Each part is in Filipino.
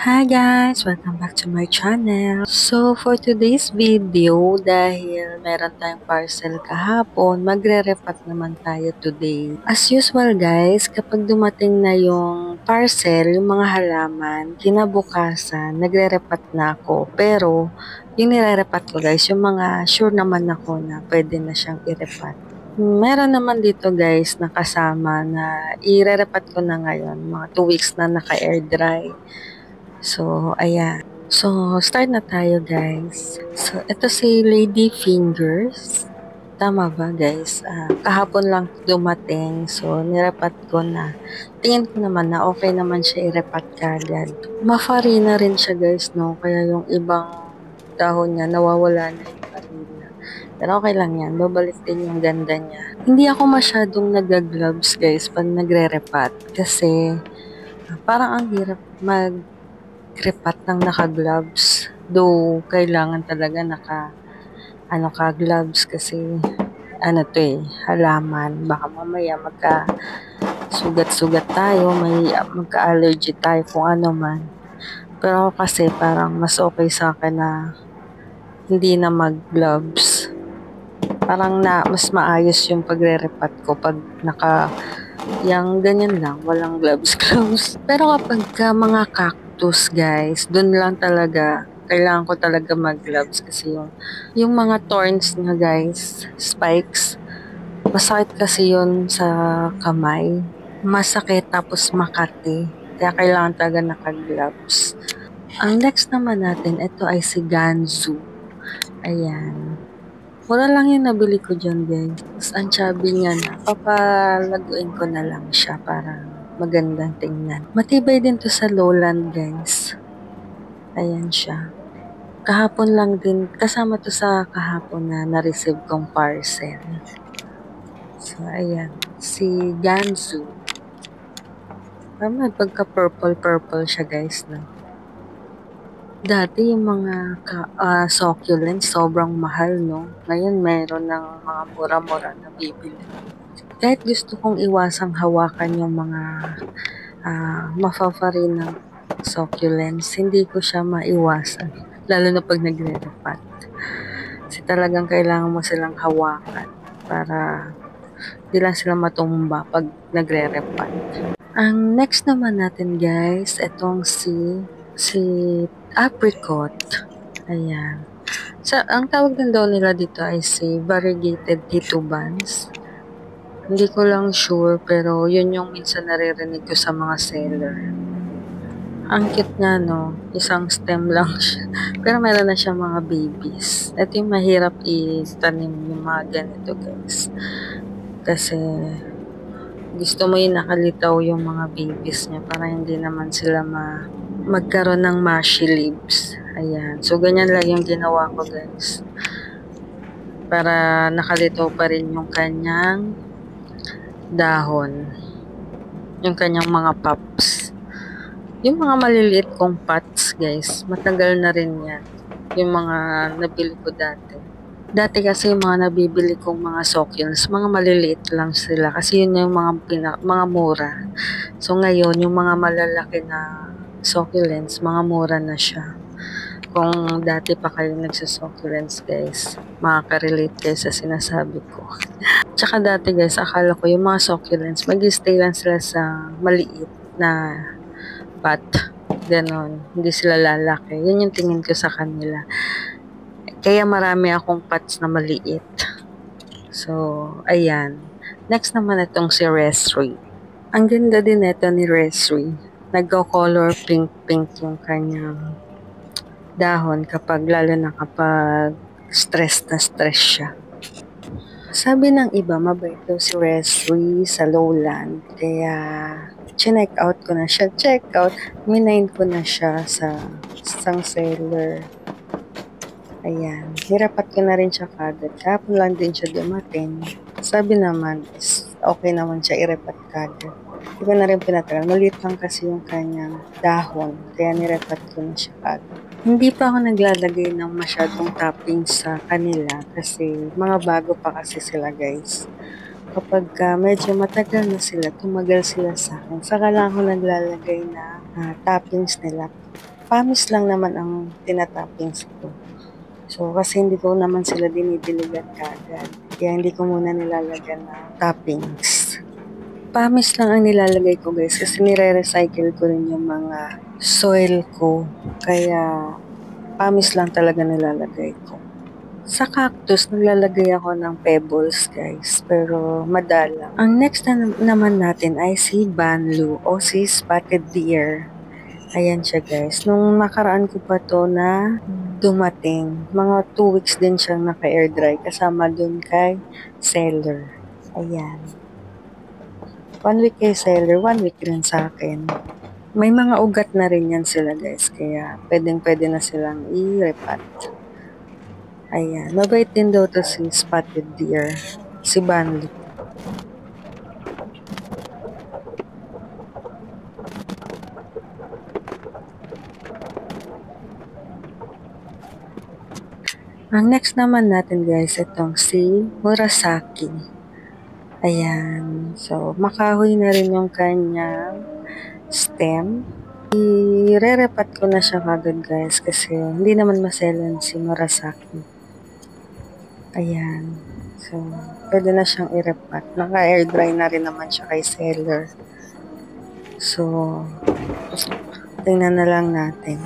Hi guys! Welcome back to my channel. So, for today's video, dahil meron tayong parcel kahapon, magre-repat naman tayo today. As usual guys, kapag dumating na yung parcel, yung mga halaman, kinabukasan, nagre-repat na ako. Pero, yung nire-repat ko guys, yung mga sure naman ako na pwede na siyang i-repat. Meron naman dito guys na kasama na i-repat ko na ngayon, mga 2 weeks na naka-air dry. So, ayan. So, start na tayo guys. So, ito si Lady Fingers. Tama ba guys? Kahapon lang dumating. So, nirepat ko na. Tingin ko naman na okay naman siya i-repat kagad. Mafarina rin siya guys, no? Kaya yung ibang dahon niya, nawawala na yung farina. Pero okay lang yan. Babalik din yung ganda niya. Hindi ako masyadong nag-gloves guys pag nagre-repat. Kasi, parang ang hirap mag-repat ng naka-gloves. Though, kailangan talaga gloves kasi, halaman. Baka mamaya sugat-sugat tayo, magka-allergy tayo kung ano man. Pero kasi parang mas okay sa akin na hindi na mag-gloves. Parang mas maayos yung pagre-repat ko pag yung ganyan lang, walang gloves. Pero kapag mga cactus guys, dun lang talaga, kailangan ko talaga mag-gloves kasi yung mga thorns niya guys, spikes, masakit kasi yun sa kamay. Masakit tapos makati. Kaya kailangan talaga naka-gloves. Ang next naman natin, ito ay si Ganzu. Ayan. Mura lang yung nabili ko dyan, guys. Tapos, ang chubby niya na. Papalaguin ko na lang siya para magandang tingnan. Matibay din to sa lowland, guys. Ayan siya. Kahapon lang din, kasama to sa kahapon na na-receive kong parcel. So, ayan. Si Ganzu. Pagka-purple siya, guys, no? Dati yung mga succulents, sobrang mahal, no? Ngayon, meron ng mga mura-mura na bibili. Kahit gusto kong iwasang hawakan yung mga mafafarin ng succulents, hindi ko siya maiwasan. Lalo na pag nagre-repat. Kasi talagang kailangan mo silang hawakan para di lang sila matumba pag nagre-repat. Ang next naman natin guys, itong si apricot. Ayan. Ang tawag din daw nila dito ay si variegated titubans. Hindi ko lang sure, pero yun yung minsan naririnig ko sa mga seller. Ang cute nga, no? Isang stem lang siya. Pero meron na siya mga babies. Ito yung mahirap itanim yung mga ganito, guys. Kasi gusto mo yung nakalitaw yung mga babies niya para hindi naman sila magkaroon ng mushy leaves. Ayan. So, ganyan lang yung ginawa ko, guys. Para nakalitaw pa rin yung kanyang dahon. Yung kanyang mga pops. Yung mga maliliit kong pots, guys, matagal na rin yan. Yung mga nabili ko dati. Dati kasi yung mga nabibili kong mga succulents, mga maliliit lang sila. Kasi yun yung mga mura. So, ngayon, yung mga malalaki na succulents, mga mura na siya. Kung dati pa kayo nagsusucculents guys, makaka-relate kayo sa sinasabi ko. Tsaka dati guys, akala ko yung mga succulents, mag-stay lang sila sa maliit na pot. Ganon. Hindi sila lalaki. Yun yung tingin ko sa kanila. Kaya marami akong pots na maliit. So, ayan. Next naman itong si Resri. Ang ganda din ito ni Resri. Nagko-color pink-pink yung kanyang dahon lalo na kapag stress na stress siya. Sabi ng iba, mabait daw si Resri sa lowland. Kaya, check out ko na siya. Minain ko na siya sa isang seller. Ayan. Hirapat ko na rin siya kagad. Kahapon lang din siya dumating. Sabi naman, okay naman siya irepat kagad. Hindi ko na rin pinatagal. Maliit lang kasi yung kanyang dahon. Kaya nirepat ko na siya kagad. Hindi pa ako naglalagay ng masyadong toppings sa kanila kasi mga bago pa kasi sila guys. Kapag medyo matagal na sila, tumagal sila sa akin, saka lang ako naglalagay na toppings nila. Pamis lang naman ang tinatoppings ko. So, kasi hindi ko naman sila dinidiligan kagad. Kaya hindi ko muna nilalagyan ng toppings. Pamis lang ang nilalagay ko guys kasi nire-recycle ko rin yung mga soil ko. Kaya pamis lang talaga nilalagay ko. Sa cactus, naglalagay ako ng pebbles guys, pero madalang. Ang next na naman natin ay si Banlu o si Spotted Deer. Ayan siya guys. Nung nakaraan ko pa to na dumating, mga 2 weeks din siyang naka-air dry kasama dun kay seller. Ayan. 1 week kay seller, 1 week rin sa akin. May mga ugat na rin yan sila guys, kaya pwedeng-pwede na silang i-repat. Ayan, mabait din daw to si Spotted Deer, si Banlu. Ang next naman natin guys, itong si Murasaki. Ayan, so makahoy na rin yung kanyang stem. I-re-repat ko na siya kagad guys kasi hindi naman maselan si Murasaki. Ayan. So, pwede na siyang i-repat. Naka-air dry na rin naman siya kay seller. So, tingnan na lang natin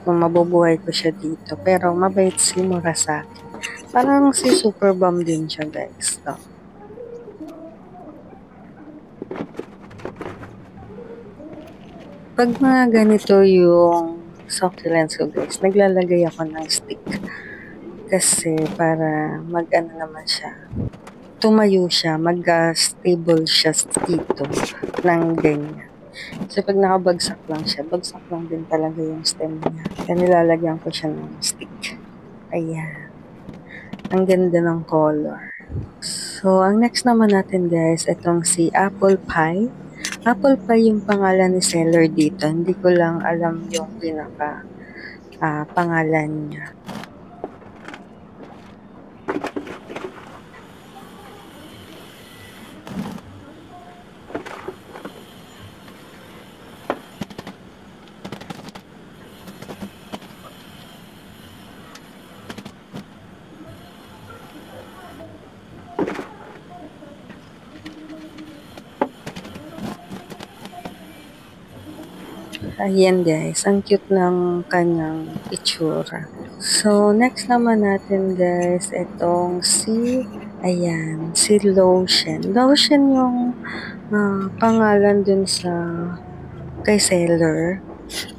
kung mabubuhay ko siya dito. Pero, mabait si Murasaki. Parang si Super Bomb din siya, guys. No? Pag mga ganito yung succulents ko, guys, naglalagay ako ng stick. Kasi para mag-ano naman siya, tumayo siya, mag-stable siya dito ng ganyan. So, pag nakabagsak lang siya, bagsak lang din talaga yung stem niya. Kaya nilalagyan ko siya ng stick. Ayan. Ang ganda ng color. So, ang next naman natin guys, itong si Apple Pie. Apple Pie yung pangalan ni seller dito. Hindi ko lang alam yung pinaka pangalan niya. Ayan guys, ang cute ng kanyang itsura. So, next naman natin guys, itong si, ayan, si Lotion. Lotion yung pangalan dun sa kay seller.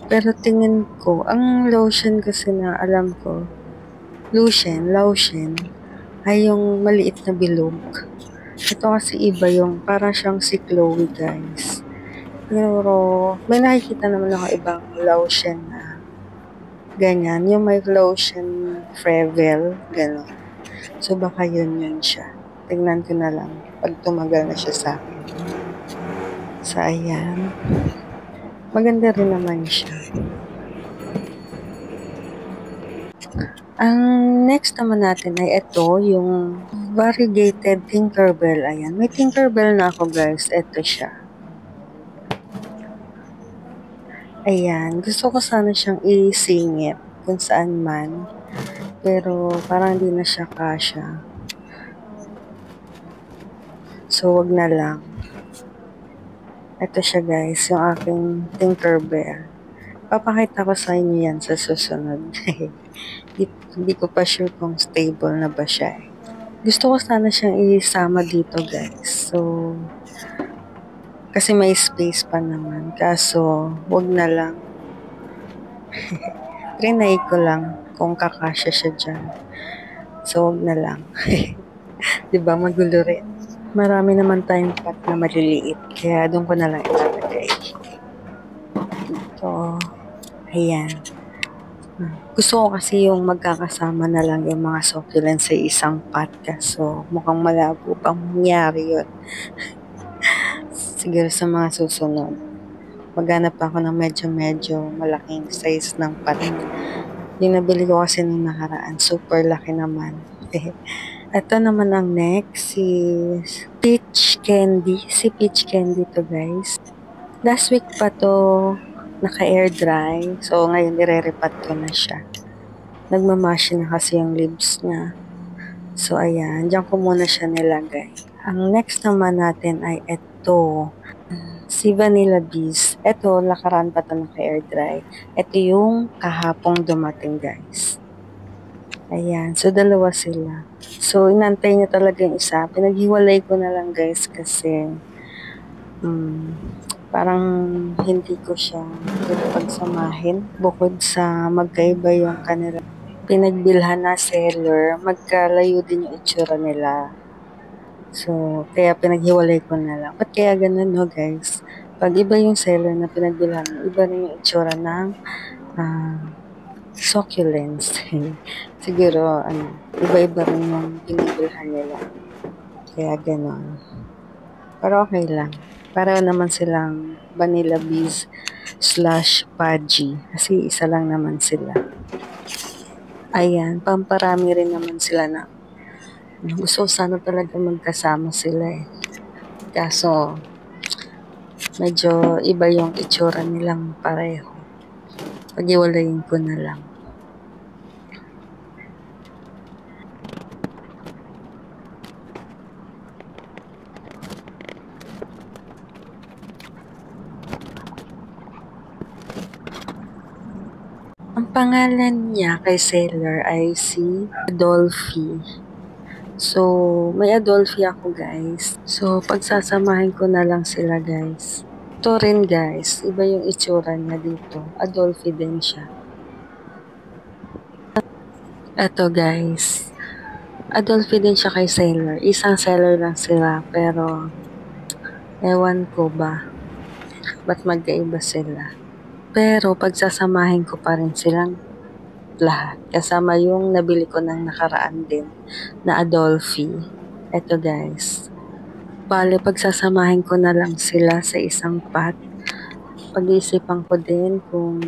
Pero tingin ko, ang lotion kasi na alam ko, lotion, ay yung maliit na bilog. Ito kasi iba yung, para siyang si Chloe guys. Pero, may nakikita naman ako ibang lotion na ganyan. Yung may lotion Frevel, gano'n. So, baka yun siya. Tingnan ko na lang pag tumagal na siya sa akin. So, ayan. Maganda rin naman siya. Ang next naman natin ay ito, yung variegated Tinkerbell. Ayan. May Tinkerbell na ako guys. Ito siya. Ayan, gusto ko sana siyang isingit kung saan man. Pero parang hindi na siya kasya. So, wag na lang. Ito siya guys, yung aking Tinkerbell. Papakita ko sa inyo yan sa susunod. Hindi ko pa sure kung stable na ba siya. Gusto ko sana siyang isama dito guys. So, kasi may space pa naman. Kaso, wag na lang. Trinay ko lang kung kakasya siya dyan. So, wag na lang. Diba, magulo rin. Marami naman tayong pot na maliliit. Kaya doon ko na lang ilalagay. So, ayan. Gusto ko kasi yung magkakasama na lang yung mga succulents sa isang pot. So, mukhang malabo pang mangyari yun. Siguro sa mga susunod, maghanap ako ng medyo malaking size ng pot. Yung nabili ko kasi nung nakaraan, super laki naman. Ito naman ang next, si Peach Candy. Si Peach Candy to guys. Last week pa to naka-air dry. So, ngayon nire-repat ko na siya. Nagmamashi na kasi yung leaves niya. So, ayan. Diyan ko muna siya nilagay. Ang next naman natin ay ito. Si Vanilla Bees. Ito, nakaraan pa ito naka-air dry. Ito yung kahapong dumating, guys. Ayan. So, dalawa sila. So, inantay niya talaga yung isa. Pinaghiwalay ko na lang, guys, kasi parang hindi ko siya pagsamahin. Bukod sa magkaiba yung kanila pinagbilhan na seller, magkalayo din yung itsura nila. So, kaya pinaghiwalay ko na lang. Ba't kaya ganun, no, guys? Pag iba yung seller na pinagbilhan mo, iba rin yung itsura ng succulents. Siguro, iba-iba rin yung pinibilhan nila. Kaya ganun. Pero okay lang. Pareho naman silang Vanilla Bees / Pudgy. Kasi isa lang naman sila. Ayan, pamparami rin naman sila na gusto sana talaga magkasama sila eh. Kaso, medyo iba yung itsura nilang pareho. Pag-iwalayin ko na lang. Ang pangalan niya kay seller ay si Adolphe. So, may Adolphe ako, guys. So, pagsasamahin ko na lang sila, guys. Ito rin, guys. Iba yung itsura niya dito. Adolphe din siya. Ito, guys. Adolphe din siya kay seller. Isang seller lang sila. Pero, ewan ko ba. Ba't magkaiba sila? Pero, pagsasamahin ko pa rin silang lahat. Kasama yung nabili ko ng nakaraan din na Adolphe. Ito, guys. Bale, pagsasamahin ko na lang sila sa isang pot. Pag-iisipan ko din kung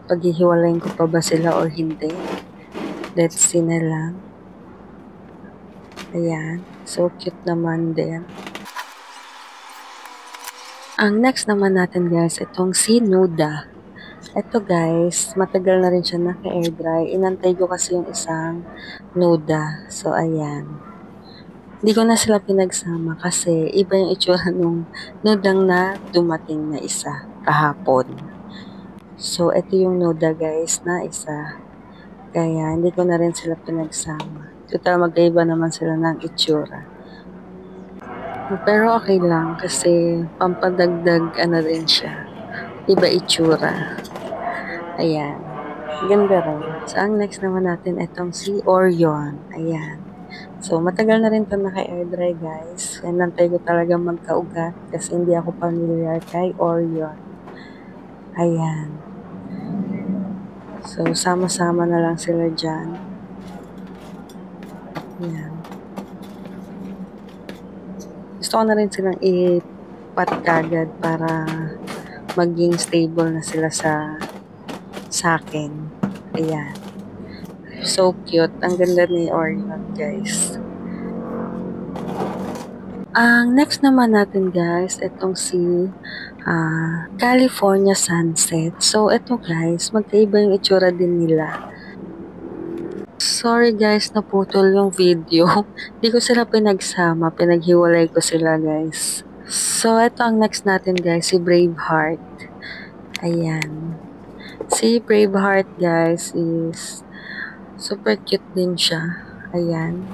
paghihiwalayin ko pa ba sila or hindi. Let's see na lang. Ayan. So, cute naman din. Ang next naman natin, guys, itong si Nuda. Ito, guys, matagal na rin siya naka-air dry. Inantay ko kasi yung isang Nuda. So, ayan. Hindi ko na sila pinagsama kasi iba yung itsura nung nudang na dumating na isa kahapon. So, ito yung nuda, guys, na isa. Kaya, hindi ko na rin sila pinagsama. Total, magkaiba naman sila ng itsura. Pero okay lang kasi pampadagdag rin siya. Iba itsura. Ayan. Ganda rin. So, ang next naman natin itong si Orion. Ayan. So, matagal na rin ito naka-air dry, guys. Nantay ko talaga magkaugat kasi hindi ako familiar kay Orion. Ayan. So, sama-sama na lang sila dyan. Ayan. Gusto ko na rin silang ipat kagad para maging stable na sila sa akin. Ayan. So cute. Ang ganda ni Orion, guys. Ang next naman natin, guys, itong si California Sunset. So, ito, guys, magkaiba yung itsura din nila. Sorry, guys, naputol yung video. Hindi ko sila pinagsama. Pinaghiwalay ko sila, guys. So, ito ang next natin, guys, si Braveheart. Ayan. Si Braveheart, guys, is super cute din siya. Ayan.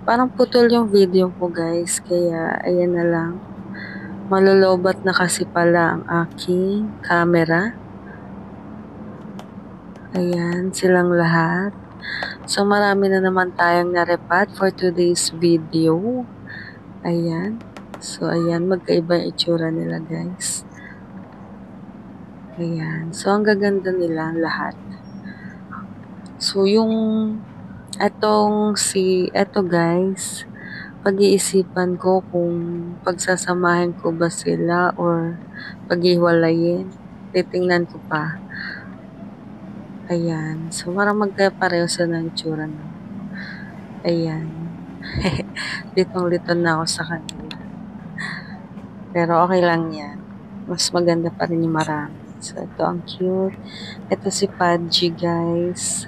Parang putol yung video ko, guys. Kaya, ayan na lang. Malolobat na kasi pala ang aking camera. Ayan, silang lahat. So, marami na naman tayong narepat for today's video. Ayan. So, ayan. Magkaiba yung itsura nila, guys. Ayan. So, ang gaganda nila lahat. So, yung eto guys, pag-iisipan ko kung pagsasamahin ko ba sila or paghiwalayin. Titingnan ko pa. Ayan. So, parang magkapareho sa ng itsura na. Ayan. Litong-lito na ako sa kanila. Pero okay lang yan. mas maganda pa rin yung marami. So, ito ang cute. Ito si Pudgy, guys.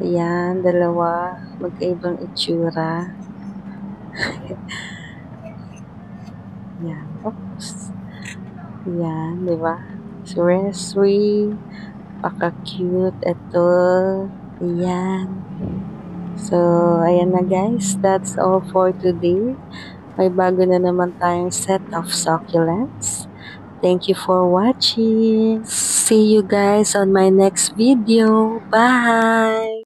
Ayan, dalawa. Magkaibang itsura. Ayan. Oops. Ayan, di ba? So, sweet. Paka-cute. Ito. Ayan. So, ayan na guys. That's all for today. May bago na naman tayong set of succulents. Thank you for watching. See you guys on my next video. Bye!